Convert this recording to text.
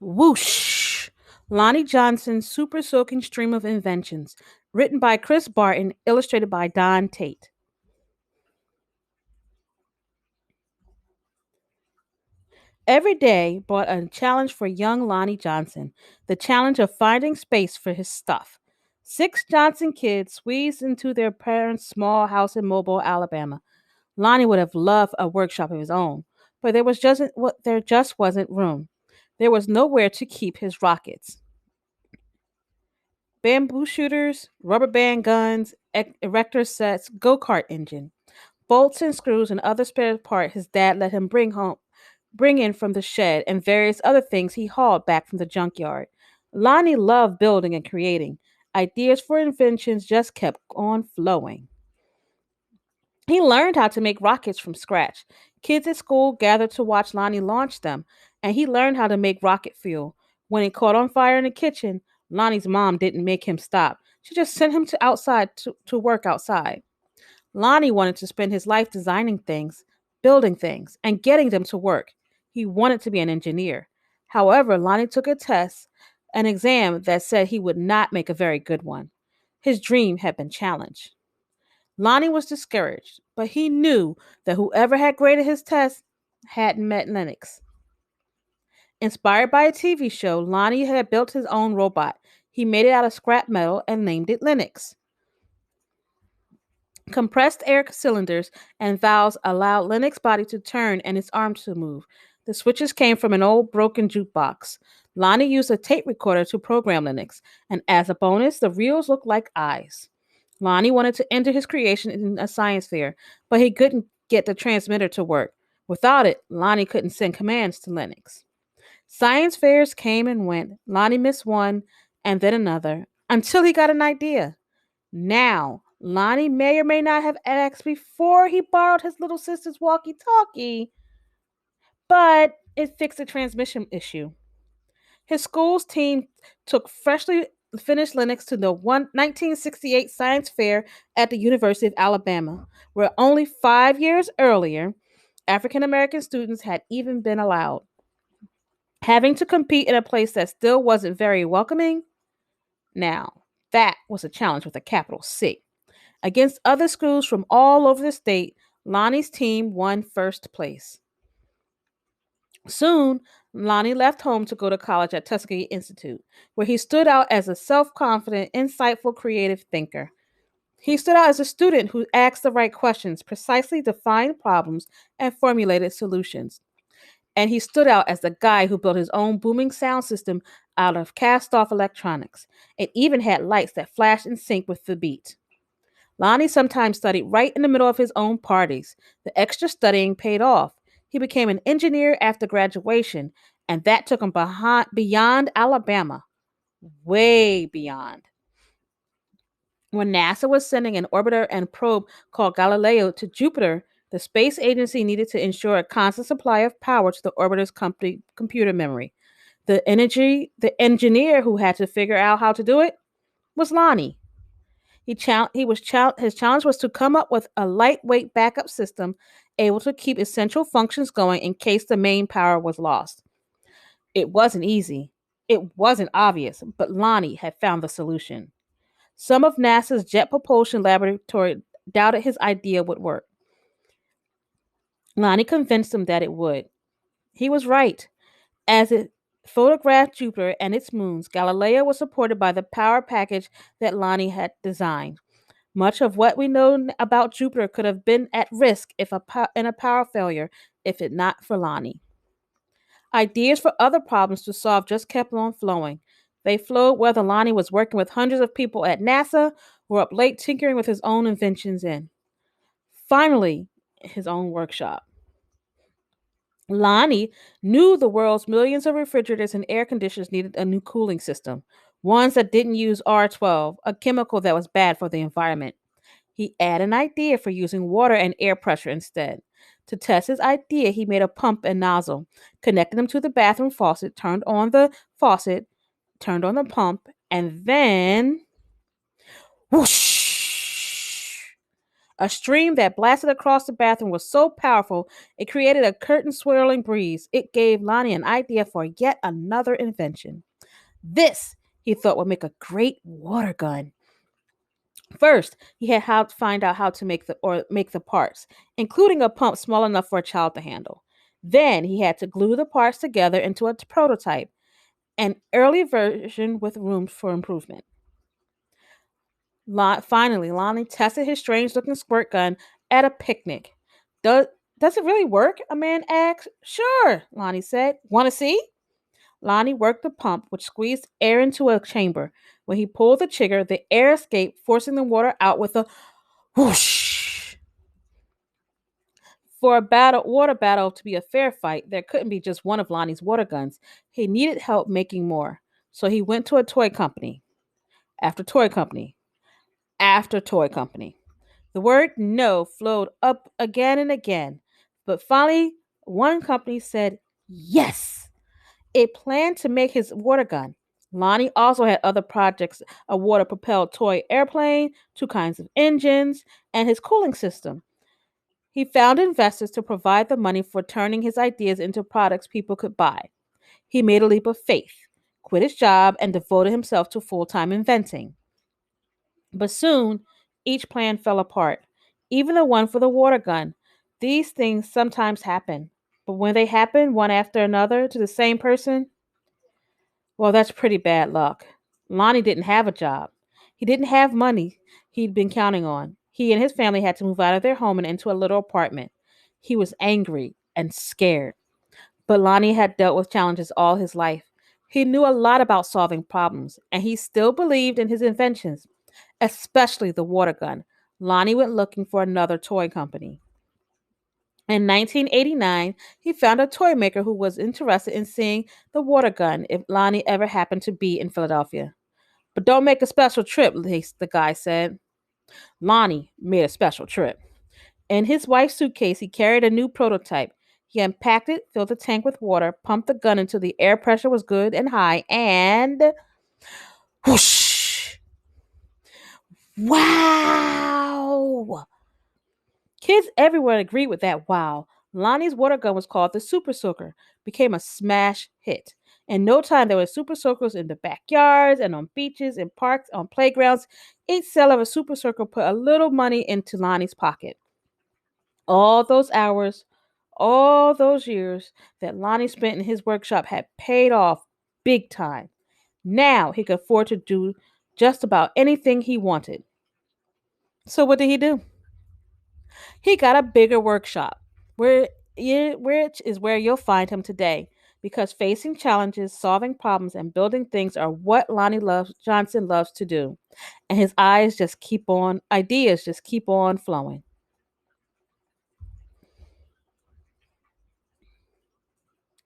Whoosh! Lonnie Johnson's super soaking stream of inventions, written by Chris Barton, illustrated by Don Tate. Every day brought a challenge for young Lonnie Johnson, the challenge of finding space for his stuff. Six Johnson kids squeezed into their parents' small house in Mobile, Alabama. Lonnie would have loved a workshop of his own, but there just wasn't room. There was nowhere to keep his rockets. Bamboo shooters, rubber band guns, erector sets, go kart engine, bolts and screws, and other spare parts his dad let him bring in from the shed, and various other things he hauled back from the junkyard. Lonnie loved building and creating. Ideas for inventions just kept on flowing. He learned how to make rockets from scratch. Kids at school gathered to watch Lonnie launch them, and he learned how to make rocket fuel. When it caught on fire in the kitchen, Lonnie's mom didn't make him stop. She just sent him to work outside. Lonnie wanted to spend his life designing things, building things, and getting them to work. He wanted to be an engineer. However, Lonnie took an exam that said he would not make a very good one. His dream had been challenged. Lonnie was discouraged, but he knew that whoever had graded his test hadn't met Linux. Inspired by a TV show, Lonnie had built his own robot. He made it out of scrap metal and named it Linux. Compressed air cylinders and valves allowed Linux body to turn and its arms to move. The switches came from an old broken jukebox. Lonnie used a tape recorder to program Linux, and as a bonus, the reels looked like eyes. Lonnie wanted to enter his creation in a science fair, but he couldn't get the transmitter to work. Without it, Lonnie couldn't send commands to Linux. Science fairs came and went. Lonnie missed one and then another until he got an idea. Now, Lonnie may or may not have asked before he borrowed his little sister's walkie talkie, but it fixed a transmission issue. His school's team took freshly finished Linux to the 1968 Science Fair at the University of Alabama, where only 5 years earlier, African American students had even been allowed. Having to compete in a place that still wasn't very welcoming, now that was a challenge with a capital C. Against other schools from all over the state, Lonnie's team won first place. Soon, Lonnie left home to go to college at Tuskegee Institute, where he stood out as a self confident, insightful, creative thinker. He stood out as a student who asked the right questions, precisely defined problems, and formulated solutions. And he stood out as the guy who built his own booming sound system out of cast off electronics. It even had lights that flashed in sync with the beat. Lonnie sometimes studied right in the middle of his own parties. The extra studying paid off. He became an engineer after graduation, and that took him beyond Alabama, way beyond. When NASA was sending an orbiter and probe called Galileo to Jupiter, the space agency needed to ensure a constant supply of power to the orbiter's computer memory. The engineer who had to figure out how to do it was Lonnie. His challenge was to come up with a lightweight backup system able to keep essential functions going in case the main power was lost. It wasn't easy. It wasn't obvious, but Lonnie had found the solution. Some of NASA's Jet Propulsion Laboratory doubted his idea would work. Lonnie convinced them that it would. He was right. As it photographed Jupiter and its moons, Galileo was supported by the power package that Lonnie had designed. Much of what we know about Jupiter could have been at risk in a power failure if it not for Lonnie. Ideas for other problems to solve just kept on flowing. They flowed whether Lonnie was working with hundreds of people at NASA or up late tinkering with his own inventions in. Finally, his own workshop. Lonnie knew the world's millions of refrigerators and air conditioners needed a new cooling system, ones that didn't use R12, a chemical that was bad for the environment. He had an idea for using water and air pressure instead. To test his idea, he made a pump and nozzle, connected them to the bathroom faucet, turned on the pump, and then whoosh! A stream that blasted across the bathroom was so powerful it created a curtain swirling breeze. It gave Lonnie an idea for yet another invention. This, he thought, would make a great water gun. First, he had to find out how to make the parts, including a pump small enough for a child to handle. Then he had to glue the parts together into a prototype, an early version with room for improvement. Finally, Lonnie tested his strange looking squirt gun at a picnic. Does, does it really work? A man asked. Sure, Lonnie said. Want to see? Lonnie worked the pump, which squeezed air into a chamber. When he pulled the trigger, the air escaped, forcing the water out with a whoosh. For a water battle to be a fair fight, there couldn't be just one of Lonnie's water guns. He needed help making more. So he went to a toy company after toy company after toy company. The word no flowed up again and again. But finally, one company said yes. It planned to make his water gun. Lonnie also had other projects: a water propelled toy airplane, two kinds of engines, and his cooling system. He found investors to provide the money for turning his ideas into products people could buy. He made a leap of faith, quit his job, and devoted himself to full time inventing. But soon, each plan fell apart, even the one for the water gun. These things sometimes happen, but when they happen one after another to the same person, well, that's pretty bad luck. Lonnie didn't have a job. He didn't have money he'd been counting on. He and his family had to move out of their home and into a little apartment. He was angry and scared. But Lonnie had dealt with challenges all his life. He knew a lot about solving problems, and he still believed in his inventions, especially the water gun. Lonnie went looking for another toy company. In 1989, he found a toy maker who was interested in seeing the water gun if Lonnie ever happened to be in Philadelphia. But don't make a special trip, the guy said. Lonnie made a special trip. In his wife's suitcase, he carried a new prototype. He unpacked it, filled the tank with water, pumped the gun until the air pressure was good and high, and whoosh! Wow! Kids everywhere agreed with that wow. Lonnie's water gun was called the Super Soaker, became a smash hit. In no time, there were super soakers in the backyards and on beaches, in parks, on playgrounds. Each seller of a super soaker put a little money into Lonnie's pocket. All those hours, all those years that Lonnie spent in his workshop had paid off big time. Now he could afford to do just about anything he wanted. So what did he do? He got a bigger workshop, which is where you'll find him today. Because facing challenges, solving problems, and building things are what Johnson loves to do. And his ideas just keep on flowing.